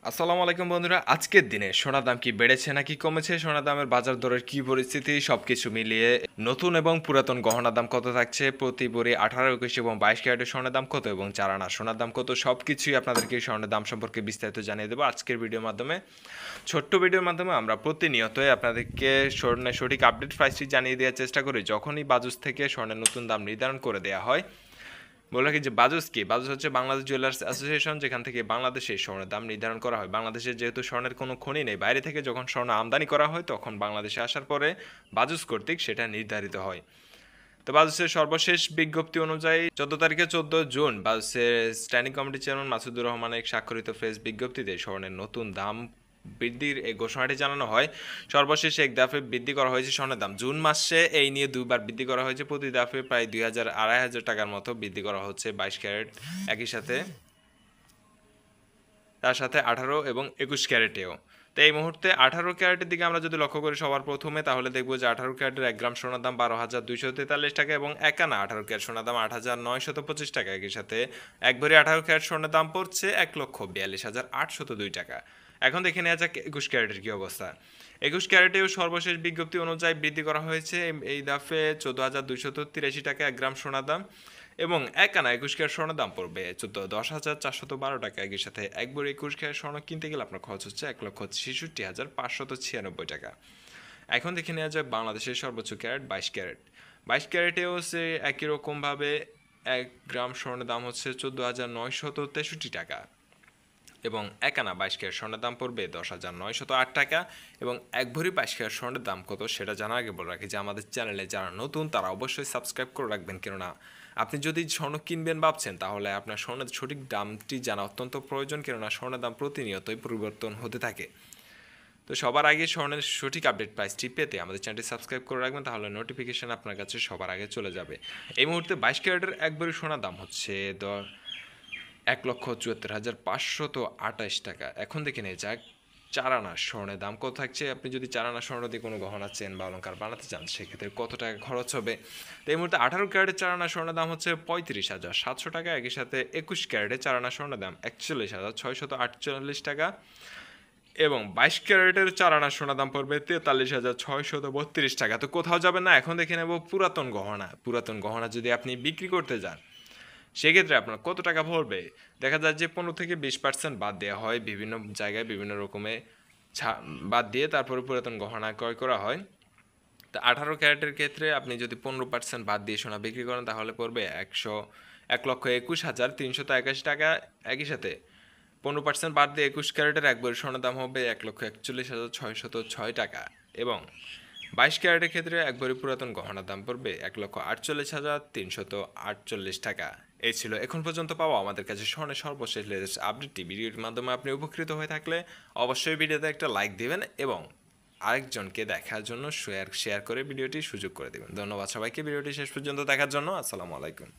আসসালামু আলাইকুম বন্ধুরা, আজকের দিনে সোনার দাম কি বেড়েছে নাকি কমেছে, সোনার দামের বাজার দরের কি পরিস্থিতি, সবকিছু মিলিয়ে নতুন এবং পুরাতন গহনার দাম কত থাকছে, প্রতি ভরি 18, 21 এবং 22 ক্যারেটের সোনার দাম কত এবং 4 আনা সোনার দাম কত, সবকিছুই আপনাদেরকে এই স্বর্ণের দাম সম্পর্কে বিস্তারিত জানিয়ে দেবো আজকের ভিডিওর মাধ্যমে। ছোট্ট ভিডিওর মাধ্যমে আমরা প্রতিনিয়তই আপনাদেরকে স্বর্ণের সঠিক আপডেট প্রাইসটি জানিয়ে দেওয়ার চেষ্টা করি। যখনই বাজুস থেকে স্বর্ণের নতুন দাম নির্ধারণ করে দেওয়া হয়, বলে রাখি যে বাজুস কি, বাজুস হচ্ছে বাংলাদেশ জুয়েলার্স অ্যাসোসিয়েশন, যেখান থেকে বাংলাদেশে স্বর্ণের দাম নির্ধারণ করা হয়। বাংলাদেশে যেহেতু স্বর্ণের কোনো খনি নেই, বাইরে থেকে যখন স্বর্ণ আমদানি করা হয় তখন বাংলাদেশে আসার পরে বাজুস কর্তৃক সেটা নির্ধারিত হয়। তো বাজুসের সর্বশেষ বিজ্ঞপ্তি অনুযায়ী 14 তারিখে 14 জুন বাজুসের স্ট্যান্ডিং কমিটি চেয়ারম্যান মাসুদুর রহমানের স্বাক্ষরিত প্রেস বিজ্ঞপ্তিতে স্বর্ণের নতুন দাম বৃদ্ধির এই ঘোষণাটি জানানো হয়। সর্বশেষ এক দফে বৃদ্ধি করা হয়েছে স্বর্ণের দাম। জুন মাসে এই নিয়ে দুইবার বৃদ্ধি করা হয়েছে, প্রতি দফে প্রায় 2,000-2,500 টাকার মতো বৃদ্ধি করা হচ্ছে 22 ক্যারেট, একই সাথে তার সাথে 18 এবং 21 ক্যারেটেও। তো এই মুহূর্তে 18 ক্যারেটের দিকে আমরা যদি লক্ষ্য করি সবার প্রথমে, তাহলে দেখবো যে 18 ক্যারেটের 1 গ্রাম সোনার দাম 12,243 টাকা এবং 1 আনা 18 ক্যারেট সোনার দাম 8,925 টাকা। একই সাথে এক ভরি 18 ক্যারেট সোনার দাম পড়ছে 1,42,802 টাকা। এখন দেখে নেওয়া যাক 21 ক্যারেটের কী অবস্থা। 21 ক্যারেটেও সর্বশেষ বিজ্ঞপ্তি অনুযায়ী বৃদ্ধি করা হয়েছে এই দাফে 14,283 টাকা 1 গ্রাম সোনার দাম এবং 1 আনা 21 ক্যারেট স্বর্ণের দাম পড়বে 10,412 টাকা। একই সাথে এক ভরি 21 ক্যারেট স্বর্ণ কিনতে গেলে আপনার খরচ হচ্ছে 1,66,596 টাকা। এখন দেখে নেওয়া যায় বাংলাদেশের সর্বোচ্চ ক্যারেট 22 ক্যারেট। 22 ক্যারেটেও সে একই রকমভাবে 1 গ্রাম স্বর্ণের দাম হচ্ছে 14,963 টাকা এবং 1 আনা 22 ক্যারেট স্বর্ণের দাম পড়বে 10,908 টাকা এবং এক ভরি 22 ক্যারেট স্বর্ণের দাম কত সেটা জানার আগে বলে রাখি যে আমাদের চ্যানেলে যারা নতুন তারা অবশ্যই সাবস্ক্রাইব করে রাখবেন, কেননা আপনি যদি স্বর্ণ কিনবেন ভাবছেন তাহলে আপনার স্বর্ণের সঠিক দামটি জানা অত্যন্ত প্রয়োজন, কেননা স্বর্ণের দাম প্রতিনিয়তই পরিবর্তন হতে থাকে। তো সবার আগে স্বর্ণের সঠিক আপডেট প্রাইসটি পেতে আমাদের চ্যানেলটি সাবস্ক্রাইব করে রাখবেন, তাহলে নোটিফিকেশন আপনার কাছে সবার আগে চলে যাবে। এই মুহূর্তে 22 ক্যারেটের এক ভরি সোনার দাম হচ্ছে 1,74,528 টাকা। এখন দেখে নেই যাক 4 আনা স্বর্ণের দাম কত থাকছে। আপনি যদি 4 আনা স্বর্ণ দিয়ে কোনো গহনা চেন বা অলঙ্কার বানাতে চান সেক্ষেত্রে কত টাকা খরচ হবে। তো এই মুহূর্তে 18 ক্যারেটের 4 আনা স্বর্ণের দাম হচ্ছে 35,700 টাকা। একই সাথে 21 ক্যারেটের 4 আনা স্বর্ণের দাম 41,648 টাকা এবং 22 ক্যারেটের 4 আনা সোনার দাম পড়বে 43,632 টাকা। তো কোথাও যাবেন না, এখন দেখে নেব পুরাতন গহনা। পুরাতন গহনা যদি আপনি বিক্রি করতে যান সেক্ষেত্রে আপনার কত টাকা পড়বে। দেখা যায় যে 15 থেকে 20% বাদ দেওয়া হয়, বিভিন্ন জায়গায় বিভিন্ন রকমের বাদ দিয়ে তারপরে পুরাতন গহনা ক্রয় করা হয়। তো 18 ক্যারেটের ক্ষেত্রে আপনি যদি 15% বাদ দিয়ে সোনা বিক্রি করেন তাহলে পড়বে 1,21,381 টাকা। একই সাথে 15% বাদ দিয়ে 21 ক্যারেটের এক ভরি স্বর্ণের দাম হবে 1,41,606 টাকা এবং 22 ক্যারেটের ক্ষেত্রে এক ভরি পুরাতন গহনার দাম পড়বে 1,48,348 টাকা। এই ছিল এখন পর্যন্ত পাওয়া আমাদের কাছে স্বর্ণের সর্বশেষ লেটেস্ট আপডেটটি। ভিডিওটির মাধ্যমে আপনি উপকৃত হয়ে থাকলে অবশ্যই ভিডিওতে একটা লাইক দিবেন এবং আরেকজনকে দেখার জন্য শেয়ার করে ভিডিওটি সুযোগ করে দেবেন। ধন্যবাদ সবাইকে ভিডিওটি শেষ পর্যন্ত দেখার জন্য। আসসালামু আলাইকুম।